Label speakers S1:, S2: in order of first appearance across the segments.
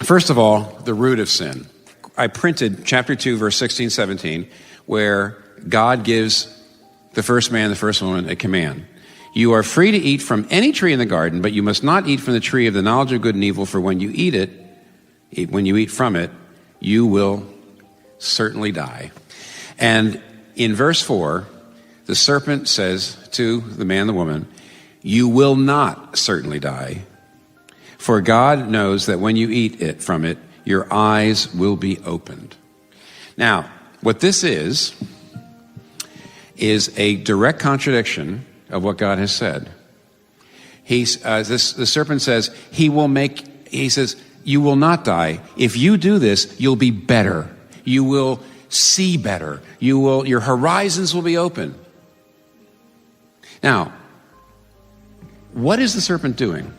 S1: First of all, the root of sin. I printed chapter 2, verse 16, 17, where God gives the first man, the first woman, a command. You are free to eat from any tree in the garden, but you must not eat from the tree of the knowledge of good and evil, for when you eat from it, you will certainly die. And in verse 4, the serpent says to the man and the woman, you will not certainly die, for God knows that when you eat from it, your eyes will be opened. Now, what this is a direct contradiction of what God has said. The serpent says, he says, you will not die. If you do this, you'll be better. You will see better. Your horizons will be open. Now, what is the serpent doing?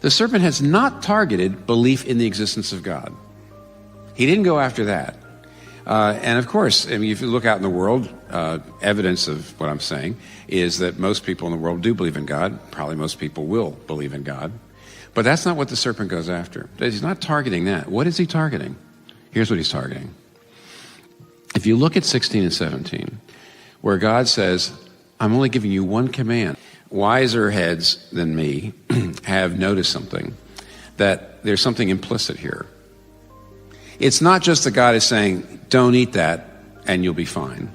S1: The serpent has not targeted belief in the existence of God. He didn't go after that. And of course, I mean, if you look out in the world, evidence of what I'm saying is that most people in the world do believe in God. Probably most people will believe in God. But that's not what the serpent goes after. He's not targeting that. What is he targeting? Here's what he's targeting. If you look at 16 and 17, where God says, I'm only giving you one command. Wiser heads than me have noticed something, that there's something implicit here. It's not just that God is saying, don't eat that and you'll be fine.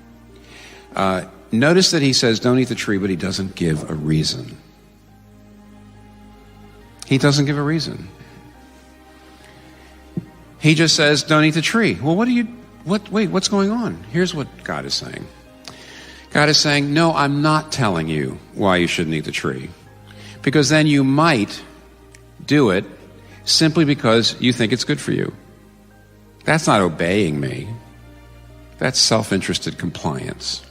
S1: Notice that he says, don't eat the tree, but he doesn't give a reason. He doesn't give a reason. He just says, don't eat the tree. Well, what's going on? Here's what God is saying. God is saying, no, I'm not telling you why you shouldn't eat the tree. Because then you might do it simply because you think it's good for you. That's not obeying me. That's self-interested compliance.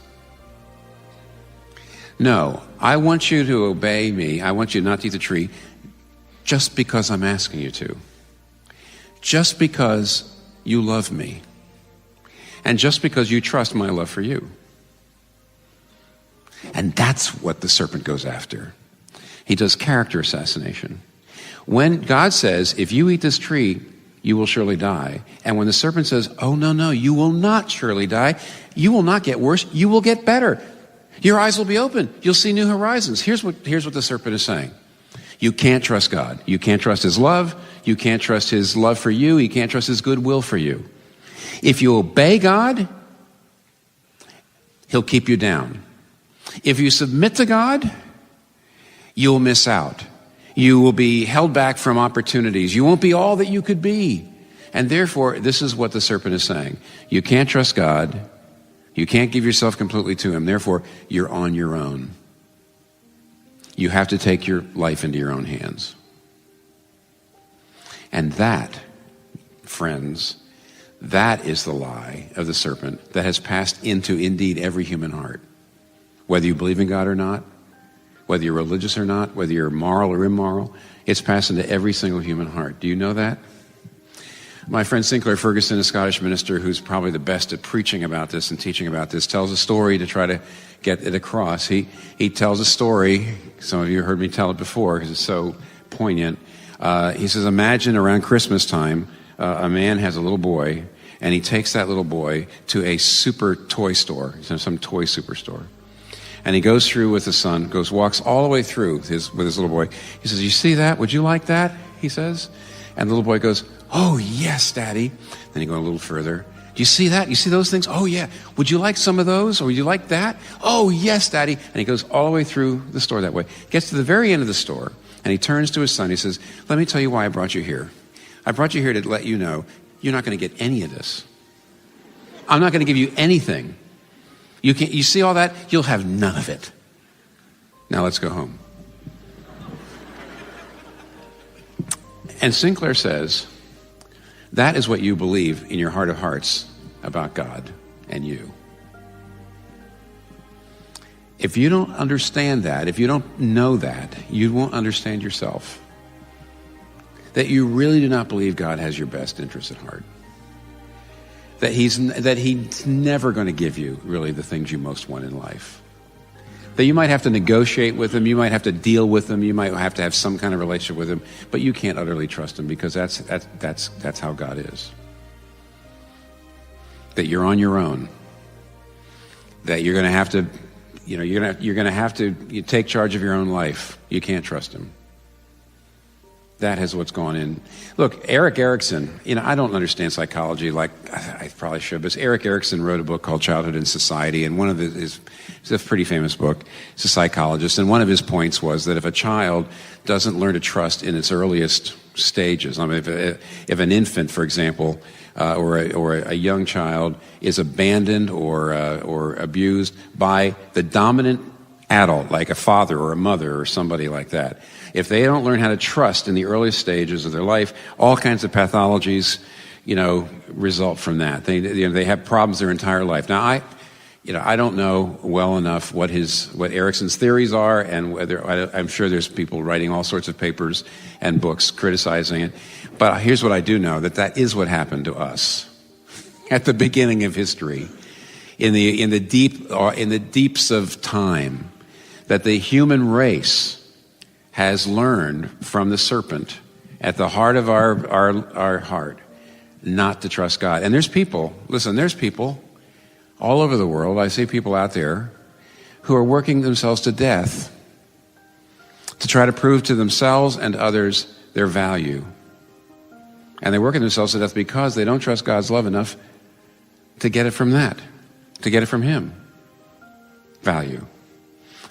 S1: No, I want you to obey me. I want you not to eat the tree just because I'm asking you to. Just because you love me. And just because you trust my love for you. And that's what the serpent goes after. He does character assassination. When God says, if you eat this tree, you will surely die. And when the serpent says, oh, no, you will not surely die. You will not get worse. You will get better. Your eyes will be open. You'll see new horizons. Here's what the serpent is saying. You can't trust God. You can't trust his love. You can't trust his love for you. You can't trust his goodwill for you. If you obey God, he'll keep you down. If you submit to God, you'll miss out. You will be held back from opportunities. You won't be all that you could be. And therefore, this is what the serpent is saying. You can't trust God. You can't give yourself completely to him. Therefore, you're on your own. You have to take your life into your own hands. And that, friends, that is the lie of the serpent that has passed into, indeed, every human heart. Whether you believe in God or not, whether you're religious or not, whether you're moral or immoral, it's passed into every single human heart. Do you know that? My friend Sinclair Ferguson, a Scottish minister who's probably the best at preaching about this and teaching about this, tells a story to try to get it across. He tells a story, some of you heard me tell it before because it's so poignant. He says, imagine around Christmas time, a man has a little boy, and he takes that little boy to a super toy store, some toy superstore. And he goes through with his son, walks all the way through with his little boy. He says, you see that? Would you like that? He says. And the little boy goes, oh, yes, Daddy. Then he goes a little further. Do you see that? You see those things? Oh, yeah. Would you like some of those? Or would you like that? Oh, yes, Daddy. And he goes all the way through the store that way. Gets to the very end of the store, and he turns to his son. He says, let me tell you why I brought you here. I brought you here to let you know you're not going to get any of this. I'm not going to give you anything. You see all that? You'll have none of it. Now let's go home. And Sinclair says, that is what you believe in your heart of hearts about God and you. If you don't understand that, if you don't know that, you won't understand yourself. That you really do not believe God has your best interest at heart. That he's never going to give you really the things you most want in life. That you might have to negotiate with him, you might have to deal with him, you might have to have some kind of relationship with him, but you can't utterly trust him because that's how God is. That you're on your own. That you're going to have to, you're going to have to take charge of your own life. You can't trust him. That is what's going in. Look, Erik Erikson, I don't understand psychology like I probably should, but Erik Erikson wrote a book called Childhood and Society, and one of it's a pretty famous book. He's a psychologist, and one of his points was that if a child doesn't learn to trust in its earliest stages, I mean, if an infant, for example, or a young child is abandoned or abused by the dominant adult, like a father or a mother or somebody like that, if they don't learn how to trust in the earliest stages of their life, all kinds of pathologies, result from that. They have problems their entire life. Now, I don't know well enough what Erikson's theories are, and whether I'm sure there's people writing all sorts of papers and books criticizing it. But here's what I do know: that is what happened to us at the beginning of history, in the deeps of time, that the human race has learned from the serpent at the heart of our heart not to trust God. And there's people all over the world. I see people out there who are working themselves to death to try to prove to themselves and others their value. And they're working themselves to death because they don't trust God's love enough to get it from that, to get it from him. Value.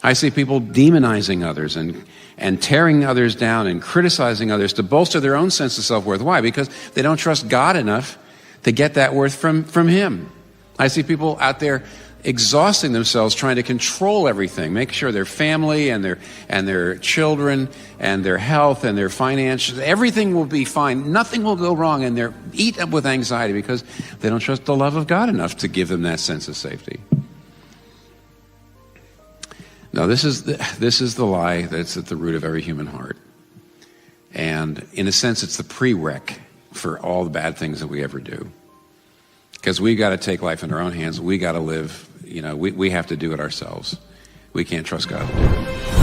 S1: I see people demonizing others and tearing others down and criticizing others to bolster their own sense of self-worth. Why? Because they don't trust God enough to get that worth from him. I see people out there exhausting themselves trying to control everything, make sure their family and their children and their health and their finances, everything will be fine. Nothing will go wrong, and they're eaten up with anxiety because they don't trust the love of God enough to give them that sense of safety. No, this is the lie that's at the root of every human heart. And in a sense, it's the prereq for all the bad things that we ever do. Because we got to take life in our own hands. We got to live, we have to do it ourselves. We can't trust God to do it.